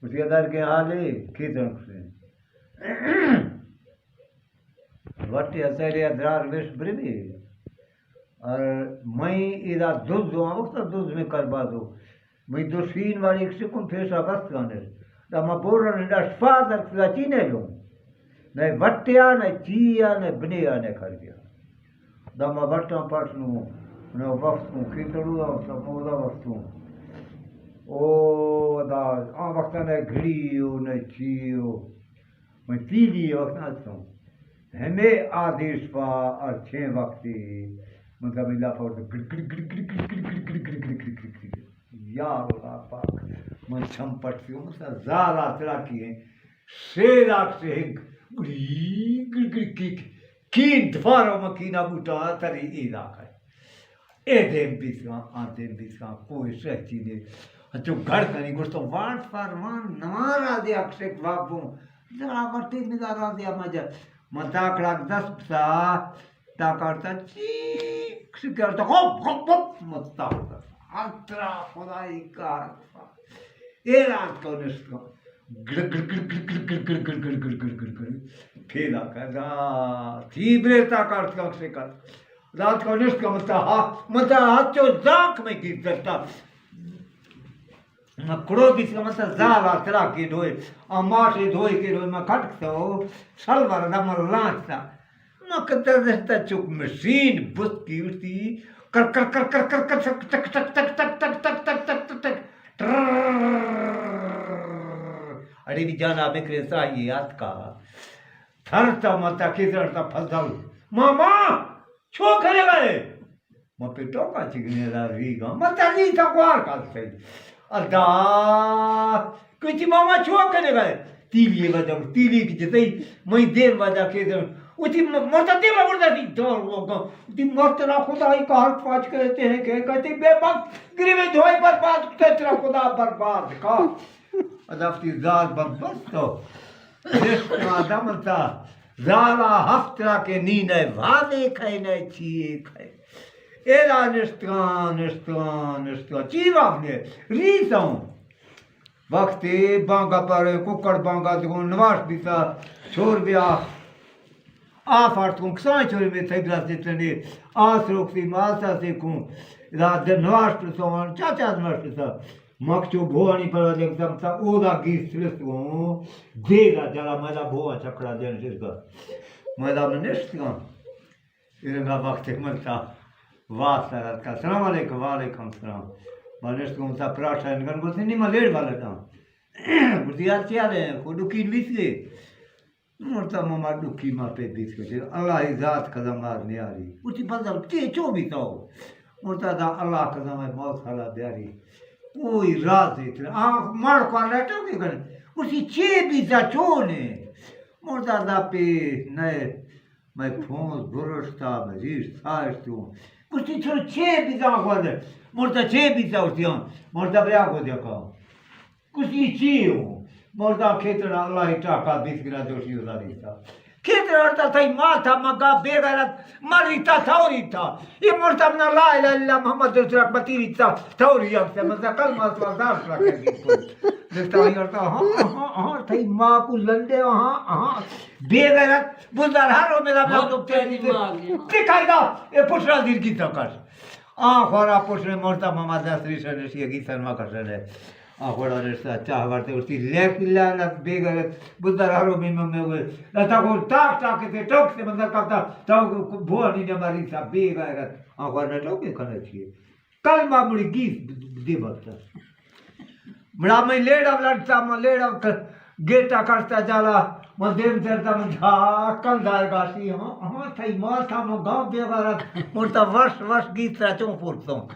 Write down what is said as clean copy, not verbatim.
اسی ادار کے حالے کیتن سے وٹی اسیری ادرار وش برمی اور میں اذا دوز دو وقت دوز میں کربا دو میں دوشین والی ایک سکون پیشا بس کانے دا ما بورا نڈا شفادر کلاچینے لوں نہ وٹیا نہ چیا نہ بنیا نہ کر گیا دا ما وٹا پاسنو نہ وقت کو کیتڑو اور مولا وقت او دا آ وقت نہ گھڑیو نہ چیو میں تیلی وقت نہ ہمیں آدیش پا اور چھے وقتی مطلب اللہ پاک گڑ گڑ گڑ گڑ گڑ گڑ گڑ گڑ گڑ گڑ گڑ گڑ یا اللہ پاک من چھمپٹ سے مثلا زارا تراکی ہیں سیراک سے گڑی گڑ گڑ کین دفارو مکینہ بوٹا تری ایدہ کھائے اے دیم بیسکاں آن دیم بیسکاں کوئی سہتی دے جو گھر کنی گوشتو وانٹ پر وان نوارا دیا کسک وابوں ذرا ورتی مدارا دیا مجھا متاکڑاک دس پسا تاکڑتا چیک سکرتا خوب خوب خوب متاکڑتا اترا خدای کا ایران کو نشکا گڑ گڑ گڑ گڑ گڑ گڑ گڑ گڑ گڑ گڑ گڑ گڑ پھیلا کہا تھی بریتا کارتا سکر رات کو نشکا متا ہاتھو زاک میں گیت کرتا میں کڑو بھی سے مطلب زالا ترا کی دھوئے ماشی دھوئے کی دھوئے میں کھٹکتا ہو سلور دمر لانچتا میں کتر دستا چک مشین بس کی اٹھتی کر کر کر کر کر کر تک تک تک تک تک تک تک تک تک تک تک اڑی بھی جانا بکرے ساہیات کا تھرتا متا کسرتا پھلدل ماما چھو کھلے گئے میں پیٹو کا چکنے دا ریگا متا نہیں تھا کوار کا سید ادا کچھ ماما چھو کھلے گئے تیلی وجہ تیلی کی جتائی میں دیر وجہ کے دیں اتی مرتا دیما مرتا دی دور ہوگا اتی مرتا خدای کا حق پاچ کرتے ہیں کہ کہتے بے وقت گریوے دھوئے برباد تیرا خدا برباد کا ادافتی زال برباد تو رشتہ آدمتا زالا ہفترا کے نینے وادے کھائے نہ چیئے کھائے ایلا نشتان چیوہ نے ریتا ہوں وقتی بانگا پر ککڑ بانگا دکھوں نواش بیتا چھوڑ بیا آفارت کن کسان چھوڑی میں تھیگلا سے تنے آس روکتی ماسا سے کن رات در نواش پرسوان چاچا نواش پرسا مکچو بھوانی پر ایکدم تا اودا گیس سلست کن دیگا جالا میلا بھوان چکڑا دین شرکا میلا میں نشتگاں ارنگا وقت ملتا واسطہ رات کا سلام علیکم وعلیکم السلام مانشت کو مسا پراٹھا انگن بولتے نہیں میں لیڑ والا تھا بولتی یار کیا لیں کو ڈکی بیس گئے مرتا ماما ڈکی ماں پہ بیس گئے اللہ ہی ذات قدم مارنے آ رہی بولتی بندر تی چو بھی تھا مرتا دا اللہ قدم ہے موت خلا دے آ رہی کوئی راز دیکھ رہا آنکھ مار کو لیٹو کے کرنے بولتی چے بھی تھا چو نے مرتا دا پہ نئے میں پھونس برشتا میں ریش سائشتی ہوں کچھ چھوڑ چھ بیزا خواہ دے مرتا چھ بیزا ہوتی ہوں مرتا بریا کو دیکھا کچھ چی ہوں مرتا کھیتنا اللہ ٹاکا بیس گرا جوشی ہوتا دیتا کھیتنا ہوتا تھا ماتا مگا بے غیرت مریتا تھوری تھا یہ مرتا منا لا الہ اللہ محمد رسول اکبر تیری تھا تھوری ہم سے مزا کلمہ سوال شرا کر گئی دیکھتا ہی کرتا ہاں تھا ماں کو لندے ہاں بے غیرت بلدار ہارو میرا تو تیری دکھائی دا یہ پوچھنا دیر کی تکاش خورا پوچھنے مرتا محمد دستری شنشی گی سنما کر رہے خورا رشتہ چاہ ورتے اسی لیک لانت بے غیرت بلدار ہارو میں ہوئے لتا کو ٹاک ٹاکتے ٹوک سے مندر کرتا تو بھوانی نے ماری تھا بے غیرت خورا نے ٹوکے کھانا چاہیے کلمہ مڑی گیس دے بکتا بڑا میں لیڑا لڑتا میں لیڑا گیٹا کرتا جالا میں دیم ترتا میں جھاکل دائے گاسی ہاں تھائی مال تھا میں گاؤں بے غیرت مرتا ورش گیت رہتا ہوں پورتا ہوں